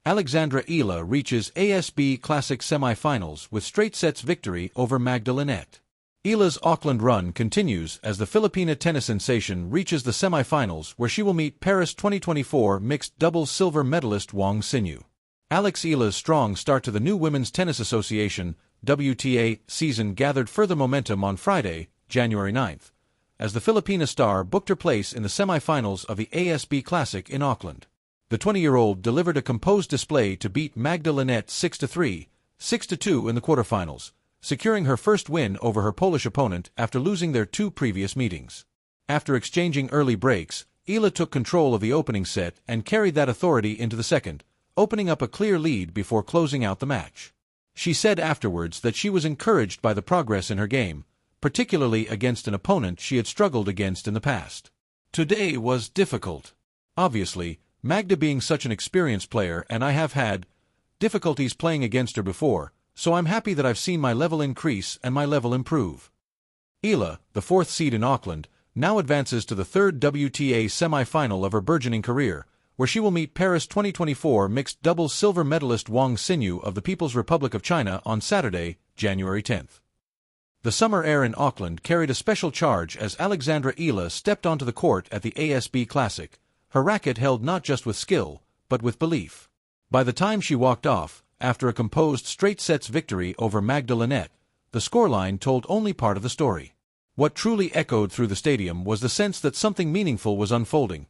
Alexandra Eala reaches ASB Classic semi-finals with straight sets victory over Linette. Eala's Auckland run continues as the Filipina tennis sensation reaches the semi-finals where she will meet Paris 2024 mixed doubles silver medalist Wang Xinyu. Alex Eala's strong start to the new Women's Tennis Association WTA season gathered further momentum on Friday, January 9th, as the Filipina star booked her place in the semi-finals of the ASB Classic in Auckland. The 20-year-old delivered a composed display to beat Linette 6-3, 6-2 in the quarterfinals, securing her first win over her Polish opponent after losing their two previous meetings. After exchanging early breaks, Eala took control of the opening set and carried that authority into the second, opening up a clear lead before closing out the match. She said afterwards that she was encouraged by the progress in her game, particularly against an opponent she had struggled against in the past. Today was difficult. Obviously, Magda being such an experienced player, and I have had difficulties playing against her before, so I'm happy that I've seen my level increase and my level improve. Eala, the fourth seed in Auckland, now advances to the third WTA semi-final of her burgeoning career, where she will meet Paris 2024 mixed doubles silver medalist Wang Xinyu of the People's Republic of China on Saturday, January 10th. The summer air in Auckland carried a special charge as Alexandra Eala stepped onto the court at the ASB Classic, her racket held not just with skill, but with belief. By the time she walked off, after a composed straight sets victory over Linette, the scoreline told only part of the story. What truly echoed through the stadium was the sense that something meaningful was unfolding,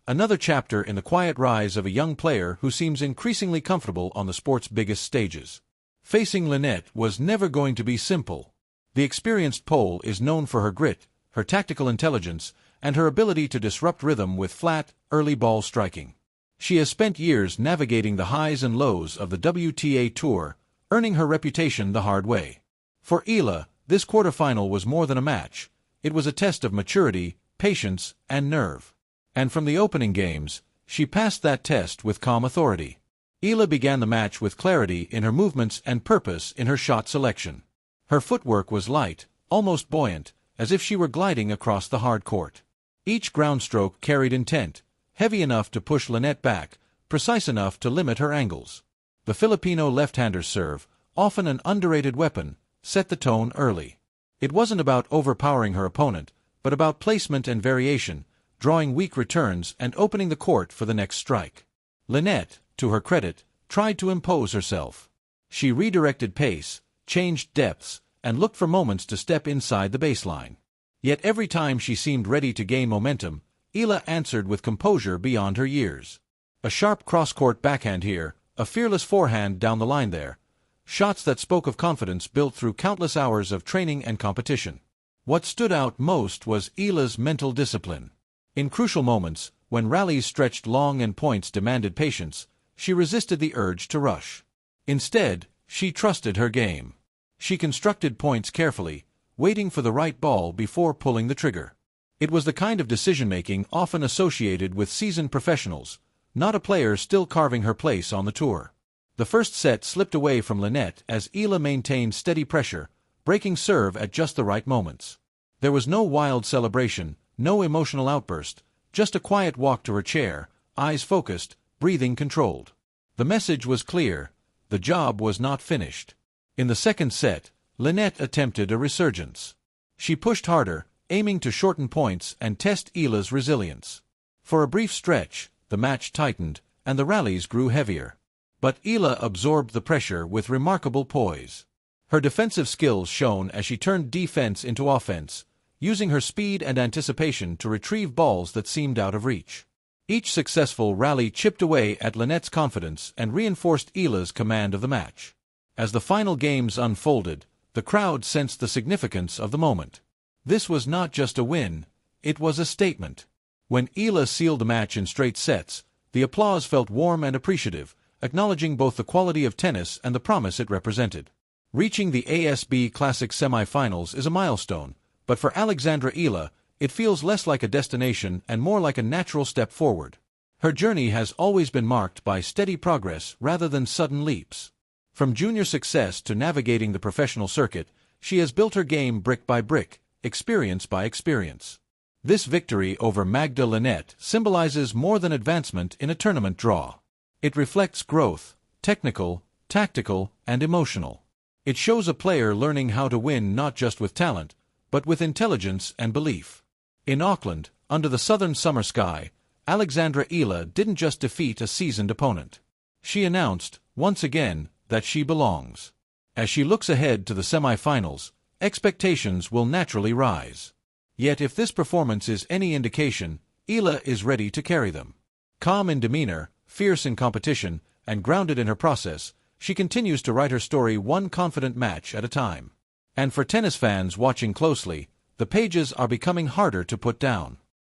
another chapter in the quiet rise of a young player who seems increasingly comfortable on the sport's biggest stages. Facing Linette was never going to be simple. The experienced Pole is known for her grit, her tactical intelligence, and her ability to disrupt rhythm with flat, early ball striking. She has spent years navigating the highs and lows of the WTA Tour, earning her reputation the hard way. For Eala, this quarterfinal was more than a match. It was a test of maturity, patience, and nerve. And from the opening games, she passed that test with calm authority. Eala began the match with clarity in her movements and purpose in her shot selection. Her footwork was light, almost buoyant, as if she were gliding across the hard court. Each ground stroke carried intent, heavy enough to push Linette back, precise enough to limit her angles. The Filipino left-hander's serve, often an underrated weapon, set the tone early. It wasn't about overpowering her opponent, but about placement and variation, drawing weak returns and opening the court for the next strike. Linette, to her credit, tried to impose herself. She redirected pace, changed depths, and looked for moments to step inside the baseline. Yet every time she seemed ready to gain momentum, Eala answered with composure beyond her years. A sharp cross-court backhand here, a fearless forehand down the line there. Shots that spoke of confidence built through countless hours of training and competition. What stood out most was Eala's mental discipline. In crucial moments, when rallies stretched long and points demanded patience, she resisted the urge to rush. Instead, she trusted her game. She constructed points carefully, waiting for the right ball before pulling the trigger. It was the kind of decision-making often associated with seasoned professionals, not a player still carving her place on the tour. The first set slipped away from Linette as Eala maintained steady pressure, breaking serve at just the right moments. There was no wild celebration, no emotional outburst, just a quiet walk to her chair, eyes focused, breathing controlled. The message was clear: the job was not finished. In the second set, Linette attempted a resurgence. She pushed harder, aiming to shorten points and test Eala's resilience. For a brief stretch, the match tightened, and the rallies grew heavier. But Eala absorbed the pressure with remarkable poise. Her defensive skills shone as she turned defense into offense, using her speed and anticipation to retrieve balls that seemed out of reach. Each successful rally chipped away at Linette's confidence and reinforced Eala's command of the match. As the final games unfolded, the crowd sensed the significance of the moment. This was not just a win, it was a statement. When Eala sealed the match in straight sets, the applause felt warm and appreciative, acknowledging both the quality of tennis and the promise it represented. Reaching the ASB Classic semi-finals is a milestone, but for Alexandra Eala, it feels less like a destination and more like a natural step forward. Her journey has always been marked by steady progress rather than sudden leaps. From junior success to navigating the professional circuit, she has built her game brick by brick, experience by experience. This victory over Linette symbolizes more than advancement in a tournament draw. It reflects growth, technical, tactical, and emotional. It shows a player learning how to win not just with talent, but with intelligence and belief. In Auckland, under the southern summer sky, Alexandra Eala didn't just defeat a seasoned opponent. She announced, once again, that she belongs. As she looks ahead to the semi-finals, expectations will naturally rise. Yet if this performance is any indication, Eala is ready to carry them. Calm in demeanor, fierce in competition, and grounded in her process, she continues to write her story one confident match at a time. And for tennis fans watching closely, the pages are becoming harder to put down.